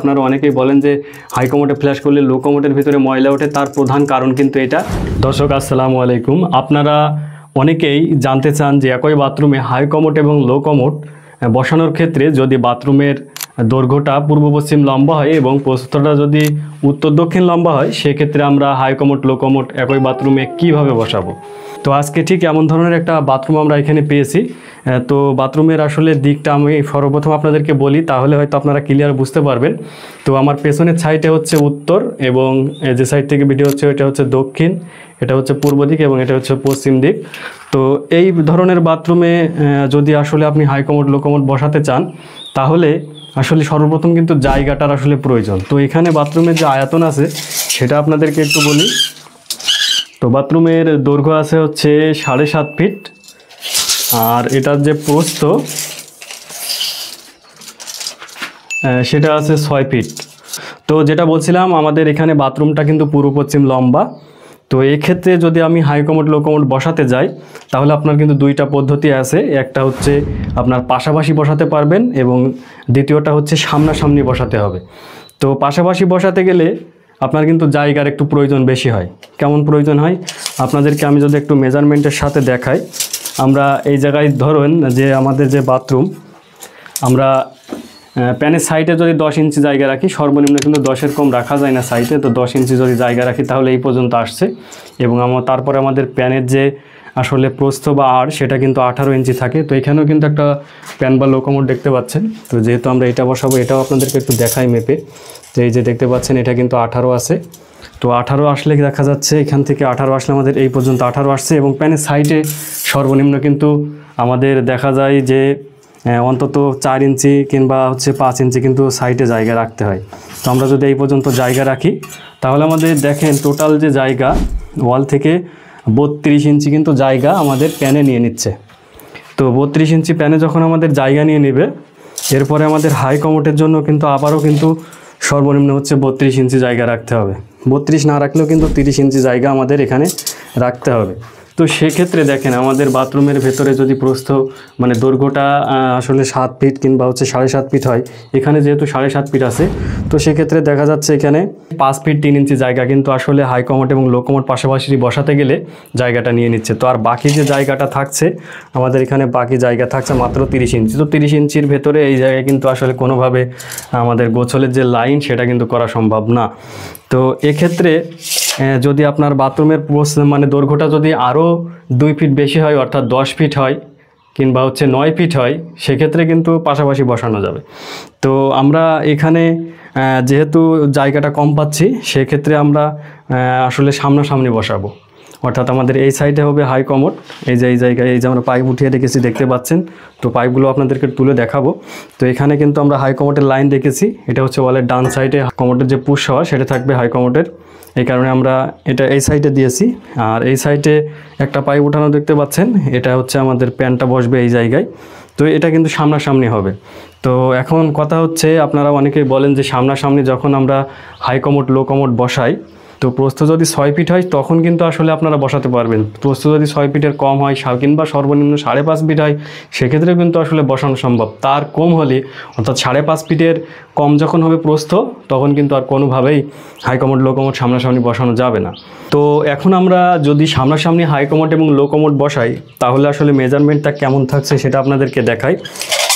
আপনারা অনেকেই বলেন যে হাই কমোডে ফ্ল্যাশ করলে লো কমোডের ভিতরে ময়লা ওঠে, তার প্রধান কারণ কিন্তু এটা। দর্শক আসসালামু আলাইকুম, আপনারা অনেকেই জানতে চান যে একই বাথরুমে হাই কমোড এবং লো কমোড বসানোর ক্ষেত্রে যদি বাথরুমের দৈর্ঘ্যটা পূর্ব পশ্চিম লম্বা হয় এবং প্রস্থটা যদি উত্তর দক্ষিণ লম্বা হয়, সেক্ষেত্রে আমরা হাই কমোড লো কমোড একই বাথরুমে কিভাবে বসাবো। তো আজকে ঠিক এমন ধরনের একটা বাথরুম আমরা এখানে পেয়েছি। তো বাথরুমের আসলে দিকটা আমি সর্বপ্রথম আপনাদেরকে বলি, তাহলে হয়তো আপনারা ক্লিয়ার বুঝতে পারবেন। তো আমার পেছনের সাইডে হচ্ছে উত্তর এবং যে সাইড থেকে ভিডিও হচ্ছে এটা হচ্ছে দক্ষিণ, এটা হচ্ছে পূর্ব দিক এবং এটা হচ্ছে পশ্চিম দিক। তো এই ধরনের বাথরুমে যদি আসলে আপনি হাই কমোড লো কমোড বসাতে চান, তাহলে আসলে সর্বপ্রথম কিন্তু জায়গাটার আসলে প্রয়োজন। তো এখানে বাথরুমের যে আয়তন আছে সেটা আপনাদেরকে একটু বলি। তো বাথরুমের দৈর্ঘ্য আছে হচ্ছে 7.5 ফিট, আর এটার যে প্রস্থ সেটা আছে 6 ফিট। তো যেটা বলছিলাম, আমাদের এখানে বাথরুমটা কিন্তু পূর্ব পশ্চিম লম্বা। তো এক্ষেত্রে যদি আমি হাই কমোড লো কমোড বসাতে যাই, তাহলে আপনার কিন্তু দুইটা পদ্ধতি আছে। একটা হচ্ছে আপনার পাশাপাশি বসাতে পারবেন এবং দ্বিতীয়টা হচ্ছে সামনাসামনি বসাতে হবে। তো পাশাপাশি বসাতে গেলে আপনার কিন্তু জায়গার একটু প্রয়োজন বেশি হয়। কেমন প্রয়োজন হয় আপনাদেরকে আমি যদি একটু মেজারমেন্টের সাথে দেখাই। আমরা এই জায়গায় ধরুন যে আমাদের যে বাথরুম, আমরা প্যানের সাইডে যদি 10 ইঞ্চি জায়গা রাখি, সর্বনিম্ন কিন্তু 10-এর কম রাখা যায় না সাইডে। তো 10 ইঞ্চি যদি জায়গা রাখি তাহলে এই পর্যন্ত আসছে। এবং তারপরে আমাদের প্যানের যে আসলে প্রস্থ বা আড় সেটা কিন্তু 18 ইঞ্চি থাকে। তো এখানেও কিন্তু একটা প্যান বা লো কমোড দেখতে পাচ্ছেন। তো যেহেতু আমরা এটা বসাবো, এটাও আপনাদেরকে একটু দেখাই মেপে। তো এই যে দেখতে পাচ্ছেন এটা কিন্তু 18 আছে। তো 18 আসলে দেখা যাচ্ছে এখান থেকে 18 আসলে আমাদের এই পর্যন্ত 18 আসছে। এবং প্যানের সাইডে সর্বনিম্ন কিন্তু আমাদের দেখা যায় যে অন্তত 4 ইঞ্চি কিংবা হচ্ছে 5 ইঞ্চি কিন্তু সাইডে জায়গা রাখতে হয়। তো আমরা যদি এই পর্যন্ত জায়গা রাখি, তাহলে আমাদের দেখেন টোটাল যে জায়গা ওয়াল থেকে 32 ইঞ্চি কিন্তু জায়গা আমাদের প্যানে নিয়ে নিচ্ছে। তো 32 ইঞ্চি প্যানে যখন আমাদের জায়গা নিয়ে নেবে, এরপরে আমাদের হাই কমোডের জন্য কিন্তু আবারও কিন্তু সর্বনিম্ন হচ্ছে 32 ইঞ্চি জায়গা রাখতে হবে। 32 না রাখলেও কিন্তু 30 ইঞ্চি জায়গা আমাদের এখানে রাখতে হবে। তো সেক্ষেত্রে দেখেন আমাদের বাথরুমের ভেতরে যদি প্রস্থ মানে দৈর্ঘ্যটা আসলে 7 ফিট কিংবা হচ্ছে 7.5 ফিট হয়, এখানে যেহেতু 7.5 ফিট আছে, তো সেক্ষেত্রে দেখা যাচ্ছে এখানে 5 ফিট 3 ইঞ্চি জায়গা কিন্তু আসলে হাই কমোড এবং লো কমোড পাশাপাশি বসাতে গেলে জায়গাটা নিয়ে নিচ্ছে। তো আর বাকি যে জায়গাটা থাকছে আমাদের এখানে বাকি জায়গা থাকছে মাত্র 30 ইঞ্চি। তো 30 ইঞ্চির ভেতরে এই জায়গায় কিন্তু আসলে কোনোভাবে আমাদের গোছলের যে লাইন সেটা কিন্তু করা সম্ভব না। তো এক্ষেত্রে যদি আপনার বাথরুমের মানে দৈর্ঘ্যটা যদি আরও 2 ফিট বেশি হয়, অর্থাৎ 10 ফিট হয় কিংবা হচ্ছে 9 ফিট হয়, সেক্ষেত্রে কিন্তু পাশাপাশি বসানো যাবে। তো আমরা এখানে যেহেতু জায়গাটা কম পাচ্ছি, সেক্ষেত্রে আমরা আসলে সামনাসামনি বসাবো। অর্থাৎ আমাদের এই সাইডে হবে হাই কমোড। এই যে এই জায়গায় এই যে আমরা পাইপ উঠিয়ে রেখেছি দেখতে পাচ্ছেন। তো পাইপগুলো আপনাদেরকে তুলে দেখাবো। তো এখানে কিন্তু আমরা হাই কমোডের লাইন রেখেছি। এটা হচ্ছে ওয়ালের ডান সাইডে কমোডের যে পুশ হওয়া সেটা থাকবে হাই কমোডের, এই কারণে আমরা এটা এই সাইডে দিয়েছি। আর এই সাইডে একটা পাইপ উঠানো দেখতে পাচ্ছেন, এটা হচ্ছে আমাদের প্যানটা বসবে এই জায়গায়। তো এটা কিন্তু সামনাসামনি হবে। তো এখন কথা হচ্ছে, আপনারা অনেকেই বলেন যে সামনাসামনি যখন আমরা হাই কমোড লো কমোড বসাই, তো প্রস্থ যদি 6 ফিট হয় তখন কিন্তু আসলে আপনারা বসাতে পারবেন। প্রস্থ যদি 6 ফিটের কম হয় কিংবা সর্বনিম্ন 5.5 ফিট হয়, সেক্ষেত্রে কিন্তু আসলে বসানো সম্ভব। তার কম হলে অর্থাৎ 5.5 ফিটের কম যখন হবে প্রস্থ, তখন কিন্তু আর কোনোভাবেই হাই কমোড লো কমোড সামনাসামনি বসানো যাবে না। তো এখন আমরা যদি সামনাসামনি হাই কমোড এবং লো কমোড বসাই, তাহলে আসলে মেজারমেন্টটা কেমন থাকছে সেটা আপনাদেরকে দেখাই।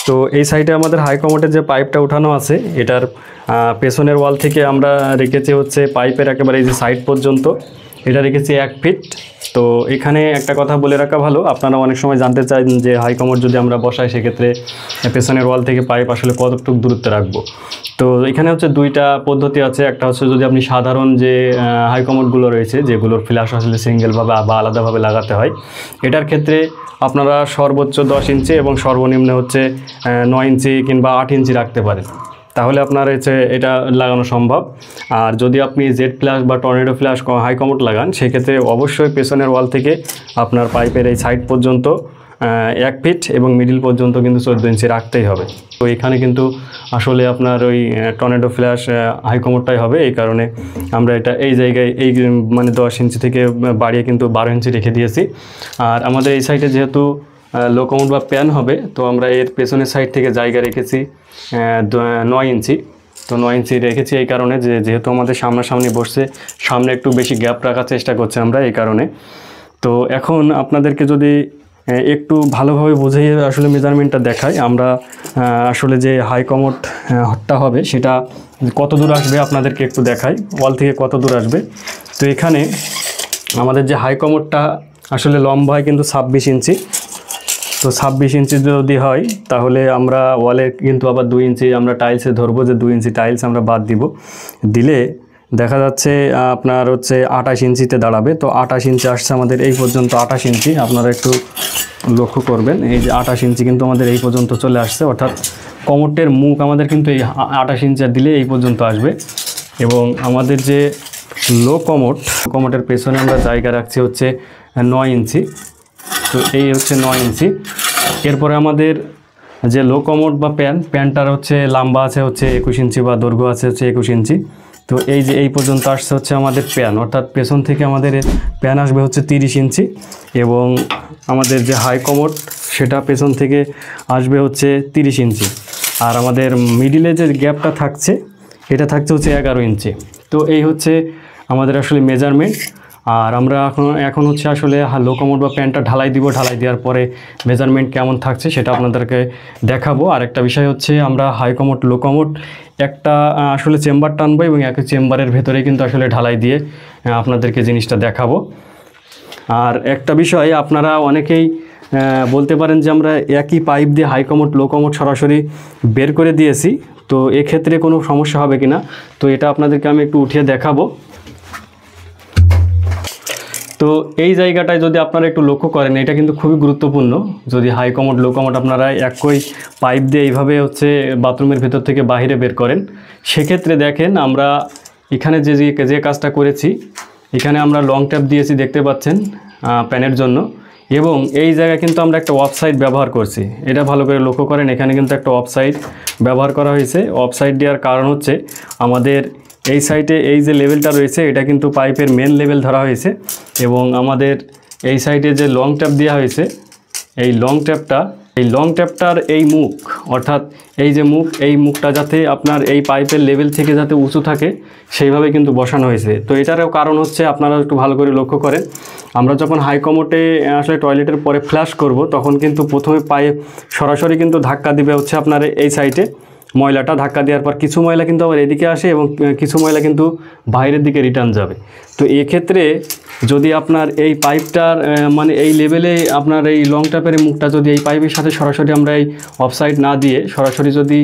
তো এই সাইডে আমাদের হাই কমোডের যে পাইপটা উঠানো আছে, এটার পেছনের ওয়াল থেকে আমরা রেখেছি হচ্ছে পাইপের একেবারে এই যে সাইড পর্যন্ত এটা রেখেছি 1 ফিট। তো এখানে একটা কথা বলে রাখা ভালো, আপনারা অনেক সময় জানতে চান যে হাই কমোড যদি আমরা বসাই, সেক্ষেত্রে পেছনের ওয়াল থেকে পাইপ আসলে কতটুকু দূরত্বে রাখবো। তো এখানে হচ্ছে দুইটা পদ্ধতি আছে। একটা হচ্ছে যদি আপনি সাধারণ যে হাই কমোডগুলো রয়েছে, যেগুলোর ফ্ল্যাশ আসলে সিঙ্গেলভাবে বা আলাদাভাবে লাগাতে হয়, এটার ক্ষেত্রে আপনারা সর্বোচ্চ 10 ইঞ্চি এবং সর্বনিম্ন হচ্ছে 9 ইঞ্চি কিংবা 8 ইঞ্চি রাখতে পারেন, তাহলে আপনার হচ্ছে এটা লাগানো সম্ভব। আর যদি আপনি জেড ফ্ল্যাশ বা টর্নেডো ফ্ল্যাশ হাই কমোড লাগান, সেক্ষেত্রে অবশ্যই পেছনের ওয়াল থেকে আপনার পাইপের এই সাইড পর্যন্ত 1 ফিট এবং মিডিল পর্যন্ত কিন্তু 14 ইঞ্চি রাখতেই হবে। তো এখানে কিন্তু আসলে আপনার ওই টর্নেডো ফ্ল্যাশ হাই কমোডটাই হবে। এই কারণে আমরা এটা এই জায়গায় এই মানে 10 ইঞ্চি থেকে বাড়িয়ে কিন্তু 12 ইঞ্চি রেখে দিয়েছি। আর আমাদের এই সাইডে যেহেতু লো কমোড বা প্যান হবে, তো আমরা এর পেছনের সাইড থেকে জায়গা রেখেছি 9 ইঞ্চি। তো 9 ইঞ্চি রেখেছি এই কারণে যেহেতু আমাদের সামনাসামনি বসছে, সামনে একটু বেশি গ্যাপ রাখার চেষ্টা করছি আমরা এই কারণে। তো এখন আপনাদেরকে যদি একটু ভালোভাবে বুঝিয়ে আসলে মেজারমেন্টটা দেখাই, আমরা আসলে যে হাই কমোডটা হবে সেটা কত দূর আসবে আপনাদেরকে একটু দেখাই, ওয়াল থেকে কত দূর আসবে। তো এখানে আমাদের যে হাই কমোডটা আসলে লম্বা হয় কিন্তু 26 ইঞ্চি। তো 26 ইঞ্চি যদি হয় তাহলে আমরা ওয়ালে কিন্তু আবার 2 ইঞ্চি আমরা টাইলসে ধরবো, যে 2 ইঞ্চি টাইলস আমরা বাদ দিলে দেখা যাচ্ছে আপনার হচ্ছে 28 ইঞ্চিতে দাঁড়াবে। তো 28 ইঞ্চি আসছে আমাদের এই পর্যন্ত, 28 ইঞ্চি আপনারা একটু লক্ষ্য করবেন, এই যে 28 ইঞ্চি কিন্তু আমাদের এই পর্যন্ত চলে আসছে, অর্থাৎ কমোডের মুখ আমাদের কিন্তু এই 28 ইঞ্চি দিলে এই পর্যন্ত আসবে। এবং আমাদের যে লো কমোডের পেছনে আমরা জায়গা রাখছি হচ্ছে 9 ইঞ্চি। তো এই হচ্ছে 9 ইঞ্চি। এরপরে আমাদের যে লো কমোড বা প্যানটার হচ্ছে লম্বা আছে হচ্ছে 21 ইঞ্চি বা দৈর্ঘ্য আছে হচ্ছে 21 ইঞ্চি। তো এই যে এই পর্যন্ত আসছে হচ্ছে আমাদের প্যান, অর্থাৎ পেছন থেকে আমাদের প্যান আসবে হচ্ছে 30 ইঞ্চি। এবং আমাদের যে হাই কমোড সেটা পেছন থেকে আসবে হচ্ছে 30 ইঞ্চি। আর আমাদের মিডিলে যে গ্যাপটা থাকছে এটা থাকছে হচ্ছে 11 ইঞ্চি। তো এই হচ্ছে আমাদের আসলে মেজারমেন্ট। আর আমরা এখন হচ্ছে আসলে লো কমোড বা প্যানটা ঢালাই দিব, ঢালাই দেওয়ার পরে মেজারমেন্ট কেমন থাকছে সেটা আপনাদেরকে দেখাবো। আর একটা বিষয় হচ্ছে আমরা হাই কমোড লো কমোড একটা আসলে চেম্বার টানবো এবং একই চেম্বারের ভেতরে কিন্তু আসলে ঢালাই দিয়ে আপনাদেরকে জিনিসটা দেখাবো। আর একটা বিষয়, আপনারা অনেকেই বলতে পারেন যে আমরা একই পাইপ দিয়ে হাই কমোড লো কমোড সরাসরি বের করে দিয়েছি, তো এক্ষেত্রে কোনো সমস্যা হবে কিনা। তো এটা আপনাদেরকে আমি একটু উঠিয়ে দেখাবো। তো এই জায়গাটায় যদি আপনারা একটু লক্ষ্য করেন, এটা কিন্তু খুবই গুরুত্বপূর্ণ। যদি হাই কমোড লো কমোড আপনারা একই পাইপ দিয়ে এইভাবে হচ্ছে বাথরুমের ভেতর থেকে বাইরে বের করেন, সেক্ষেত্রে দেখেন আমরা এখানে যে কাজটা করেছি, এখানে আমরা লং ট্যাপ দিয়েছি দেখতে পাচ্ছেন প্যানের জন্য। এবং এই জায়গায় কিন্তু আমরা একটা অফসাইড ব্যবহার করছি, এটা ভালো করে লক্ষ্য করেন, এখানে কিন্তু একটা অফসাইড ব্যবহার করা হয়েছে। অফসাইড দেওয়ার কারণ হচ্ছে আমাদের এই সাইডে এই যে লেভেলটা রয়েছে এটা কিন্তু পাইপের মেন লেভেল ধরা হয়েছে। এবং আমাদের এই সাইডে যে লং ট্যাপ দেওয়া হয়েছে, এই লং ট্যাপটার এই মুখ, অর্থাৎ এই যে এই মুখটা যাতে আপনার এই পাইপের লেভেল থেকে যাতে উঁচু থাকে সেইভাবে কিন্তু বসানো হয়েছে। তো এটারও কারণ হচ্ছে আপনারা একটু ভালো করে লক্ষ্য করেন, আমরা যখন হাই কমোডে আসলে টয়লেটের পরে ফ্ল্যাশ করব তখন কিন্তু প্রথমে পাইপ সরাসরি কিন্তু ধাক্কা দিবে হচ্ছে আপনার এই সাইডে, ময়লাটা ধাক্কা দেওয়ার পর কিছু ময়লা কিন্তু আবার এদিকে আসে এবং কিছু ময়লা কিন্তু বাইরের দিকে রিটার্ন যাবে। তো এক্ষেত্রে যদি আপনার এই পাইপটার মানে এই লেভেলে আপনার এই লং ট্যাপের মুখটা যদি এই পাইপের সাথে সরাসরি আমরা এই অফসাইড না দিয়ে সরাসরি যদি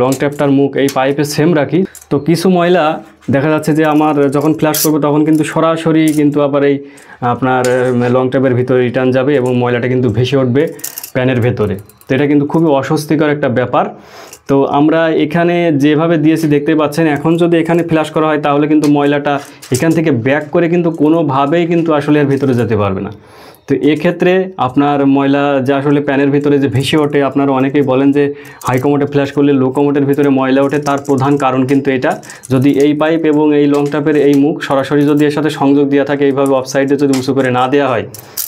লং ট্যাপটার মুখ এই পাইপে সেম রাখি, তো কিছু ময়লা দেখা যাচ্ছে যে আমার যখন ফ্ল্যাশ করবো তখন কিন্তু সরাসরি কিন্তু আবার এই আপনার লং ট্যাপের ভিতরে রিটার্ন যাবে এবং ময়লাটা কিন্তু ভেসে উঠবে প্যানের ভেতরে। তো এটা কিন্তু খুবই অস্বস্তিকর একটা ব্যাপার। তো আমরা এখানে যেভাবে দিয়েছি দেখতে পাচ্ছেন, এখন যদি এখানে ফ্ল্যাশ করা হয় তাহলে কিন্তু ময়লাটা এখান থেকে ব্যাক করে কিন্তু কোনোভাবেই কিন্তু আসলে এর ভিতরে যেতে পারবে না। তো এক্ষেত্রে আপনার ময়লা যে আসলে প্যানের ভিতরে যে ভেসে ওঠে, আপনারা অনেকেই বলেন যে হাই কমোডে ফ্ল্যাশ করলে লো কমোডের ভিতরে ময়লা ওঠে, তার প্রধান কারণ কিন্তু এটা। যদি এই পাইপ এবং এই লং ট্যাপের এই মুখ সরাসরি যদি এর সাথে সংযোগ দেওয়া থাকে, এইভাবে অফসাইডে যদি উঁচু করে না দেওয়া হয়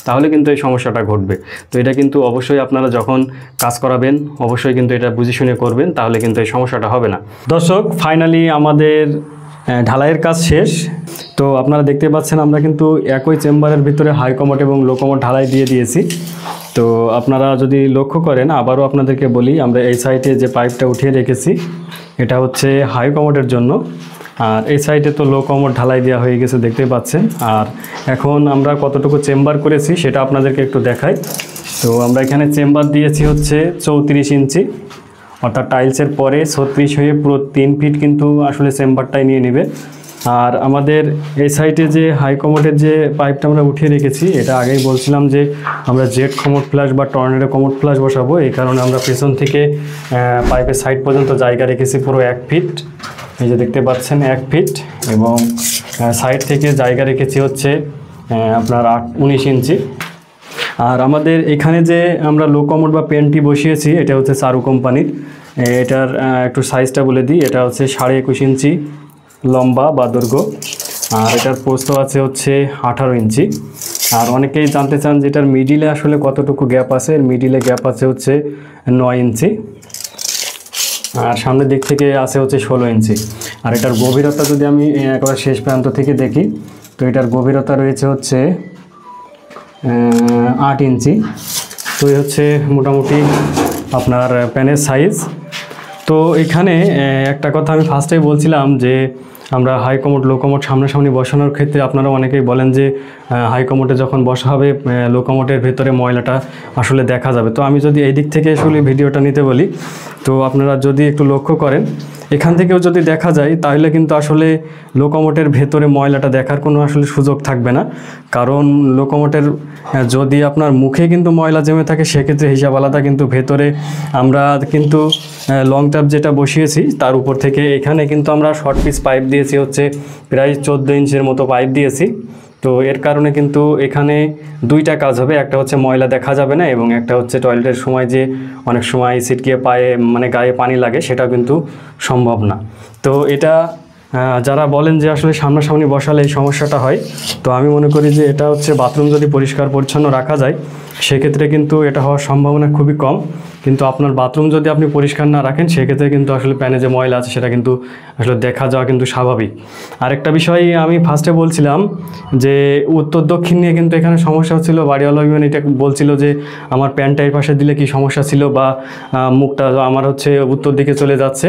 তাহলে কিন্তু এই সমস্যাটা ঘটবে। তো এটা কিন্তু অবশ্যই আপনারা যখন কাজ করাবেন অবশ্যই কিন্তু এটা বুঝে শুনে করবেন, তাহলে কিন্তু এই সমস্যাটা হবে না। দর্শক, ফাইনালি আমাদের ঢালাইয়ের কাজ শেষ। তো আপনারা দেখতে পাচ্ছেন আমরা কিন্তু একই চেম্বারের ভিতরে হাই কমোড এবং লো কমোড ঢালাই দিয়ে দিয়েছি। তো আপনারা যদি লক্ষ্য করেন, আবারও আপনাদেরকে বলি, আমরা এই সাইডে যে পাইপটা উঠিয়ে রেখেছি এটা হচ্ছে হাই কমোডের জন্য, আর এই সাইডে তো লো কমোড ঢালাই দেওয়া হয়ে গেছে দেখতে পাচ্ছেন। আর এখন আমরা কতটুকু চেম্বার করেছি সেটা আপনাদেরকে একটু দেখাই। তো আমরা এখানে চেম্বার দিয়েছি হচ্ছে 34 ইঞ্চি, অর্থাৎ টাইলসের পরে 36 হয়ে পুরো 3 ফিট কিন্তু আসলে চেম্বারটাই নিয়ে নেবে। আর আমাদের এই সাইডে যে হাই কমোডের যে পাইপটা আমরা উঠিয়ে রেখেছি, এটা আগেই বলছিলাম যে আমরা জেট কমোড ফ্ল্যাশ বা টর্নেডো কমোড ফ্ল্যাশ বসাবো, এই কারণে আমরা পেছন থেকে পাইপের সাইড পর্যন্ত জায়গা রেখেছি পুরো 1 ফিট। এই যে দেখতে পাচ্ছেন 1 ফিট, এবং সাইড থেকে জায়গা রেখেছি হচ্ছে আপনার 19 ইঞ্চি। আর আমাদের এখানে যে আমরা লো কমোড বা পেনটি বসিয়েছি এটা হচ্ছে চারু কোম্পানির। এটার একটু সাইজটা বলে দিই, এটা হচ্ছে 21.5 ইঞ্চি লম্বা বা দৈর্ঘ্য, আর এটার প্রস্থ আছে হচ্ছে 18 ইঞ্চি। আর অনেকেই জানতে চান যে এটার মিডিলে আসলে কতটুকু গ্যাপ আছে, মিডিলে গ্যাপ আছে হচ্ছে 9 ইঞ্চি। আর সামনের দিক থেকে আছে হচ্ছে 16 ইঞ্চি। আর এটার গভীরতা যদি আমি একবার শেষ প্রান্ত থেকে দেখি, তো এটার গভীরতা রয়েছে হচ্ছে 8 ইঞ্চি। তো এই হচ্ছে মোটামুটি আপনার প্যানের সাইজ। তো এখানে একটা কথা আমি ফার্স্টেই বলছিলাম যে আমরা হাই কমোড লো কমোড সামনাসামনি বসানোর ক্ষেত্রে আপনারা অনেকেই বলেন যে হাই কমোডে যখন বসা হবে লো কমোডের ভেতরে ময়লাটা আসলে দেখা যাবে। তো আমি যদি এই দিক থেকে আসলে ভিডিওটা নিতে বলি, তো আপনারা যদি একটু লক্ষ্য করেন, এখান থেকেও যদি দেখা যায় তাহলে কিন্তু আসলে লো কমোডের ভেতরে ময়লাটা দেখার কোনো আসলে সুযোগ থাকবে না। কারণ লো কমোডের যদি আপনার মুখে কিন্তু ময়লা জমে থাকে সেক্ষেত্রে হিসাব আলাদা, কিন্তু ভেতরে আমরা কিন্তু লং ট্যাপ যেটা বসিয়েছি তার উপর থেকে এখানে কিন্তু আমরা শর্ট পিস পাইপ দিয়েছি হচ্ছে প্রায় 14 ইঞ্চের মতো পাইপ দিয়েছি। তো এর কারণে কিন্তু এখানে দুইটা কাজ হবে, একটা হচ্ছে ময়লা দেখা যাবে না, এবং একটা হচ্ছে টয়লেটের সময় যে অনেক সময় ছিটকে পায়ে মানে গায়ে পানি লাগে সেটা কিন্তু সম্ভব না। তো এটা যারা বলেন যে আসলে সামনাসামনি বসালে এই সমস্যাটা হয়, তো আমি মনে করি যে এটা হচ্ছে বাথরুম যদি পরিষ্কার পরিচ্ছন্ন রাখা যায় সেক্ষেত্রে কিন্তু এটা হওয়ার সম্ভাবনা খুবই কম। কিন্তু আপনার বাথরুম যদি আপনি পরিষ্কার না রাখেন সেক্ষেত্রে কিন্তু আসলে প্যানে যে ময়লা আছে সেটা কিন্তু আসলে দেখা যাওয়া কিন্তু স্বাভাবিক। আরেকটা বিষয় আমি ফার্স্টে বলছিলাম যে উত্তর দক্ষিণ নিয়ে কিন্তু এখানে সমস্যা হচ্ছিলো। বাড়িওয়ালা ইভেন এটা বলছিল যে আমার প্যানটা এই পাশে দিলে কি সমস্যা ছিল, বা মুখটা আমার হচ্ছে উত্তর দিকে চলে যাচ্ছে।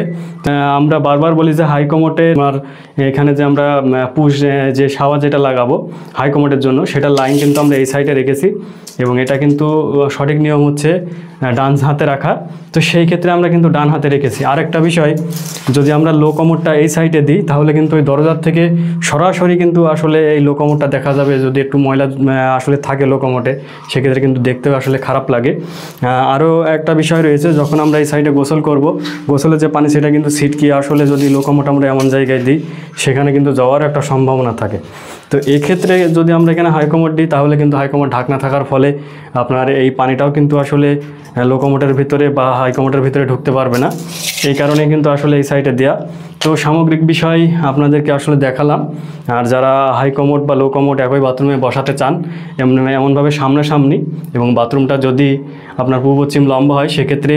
আমরা বারবার বলি যে হাই কমোডে আমার এখানে যে আমরা পুশ যে শাওয়ার যেটা লাগাবো হাই কমোডের জন্য, সেটা লাইন কিন্তু আমরা এই সাইডে রেখেছি, এবং এটা কিন্তু সঠিক নিয়ম হচ্ছে ডান হাতে রাখা। তো সেই ক্ষেত্রে আমরা কিন্তু ডান হাতে রেখেছি। আরেকটা বিষয়, যদি আমরা লো কমোডটা এই সাইডে দিই তাহলে কিন্তু ওই দরজার থেকে সরাসরি কিন্তু আসলে এই লো কমোডটা দেখা যাবে। যদি একটু ময়লা আসলে থাকে লো কমোডে সেক্ষেত্রে কিন্তু দেখতেও আসলে খারাপ লাগে। আরও একটা বিষয় রয়েছে, যখন আমরা এই সাইডে গোসল করব, গোসলের যে পানি সেটা কিন্তু ছিটকে আসলে যদি লো কমোড আমরা এমন জায়গায় দিই সেখানে কিন্তু যাওয়ার একটা সম্ভাবনা থাকে। তো এক্ষেত্রে যদি আমরা এখানে হাই কমোড দিই তাহলে কিন্তু হাই কমোড ঢাকনা থাকার ফলে আপনার এই পানিটাও কিন্তু আসলে লো কমোডের ভিতরে বা হাই কমোডের ভিতরে ঢুকতে পারবে না। এই কারণে কিন্তু আসলে এই সাইডে দেয়া। তো সামগ্রিক বিষয় আপনাদেরকে আসলে দেখালাম। আর যারা হাই কমোড বা লো কমোড একই বাথরুমে বসাতে চান এমনভাবে সামনাসামনি, এবং বাথরুমটা যদি আপনার পূর্ব পশ্চিম লম্বা হয় সেক্ষেত্রে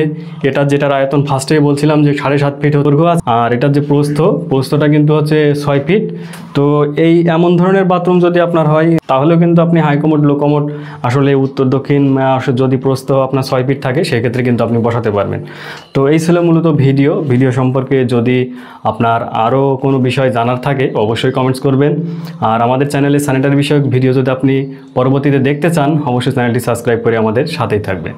এটার যেটার আয়তন ফার্স্টেই বলছিলাম যে 7.5 ফিট দৈর্ঘ্য আছে, আর এটার যে প্রস্থটা কিন্তু হচ্ছে 6 ফিট। তো এই এমন ধরনের বাথরুম যদি আপনার হয় তাহলেও কিন্তু আপনি হাই কমোড লো কমোড আসলে উত্তর দক্ষিণ যদি প্রস্থ আপনার 6 ফিট থাকে সেক্ষেত্রে কিন্তু আপনি বসাতে পারবেন। তো এই ছিল মূলত ভিডিও সম্পর্কে। যদি আপনার আরও কোনো বিষয় জানার থাকে অবশ্যই কমেন্টস করবেন। আর আমাদের চ্যানেলে স্যানিটারি বিষয়ক ভিডিও যদি আপনি পরবর্তীতে দেখতে চান অবশ্যই চ্যানেলটি সাবস্ক্রাইব করে আমাদের সাথেই থাকবেন।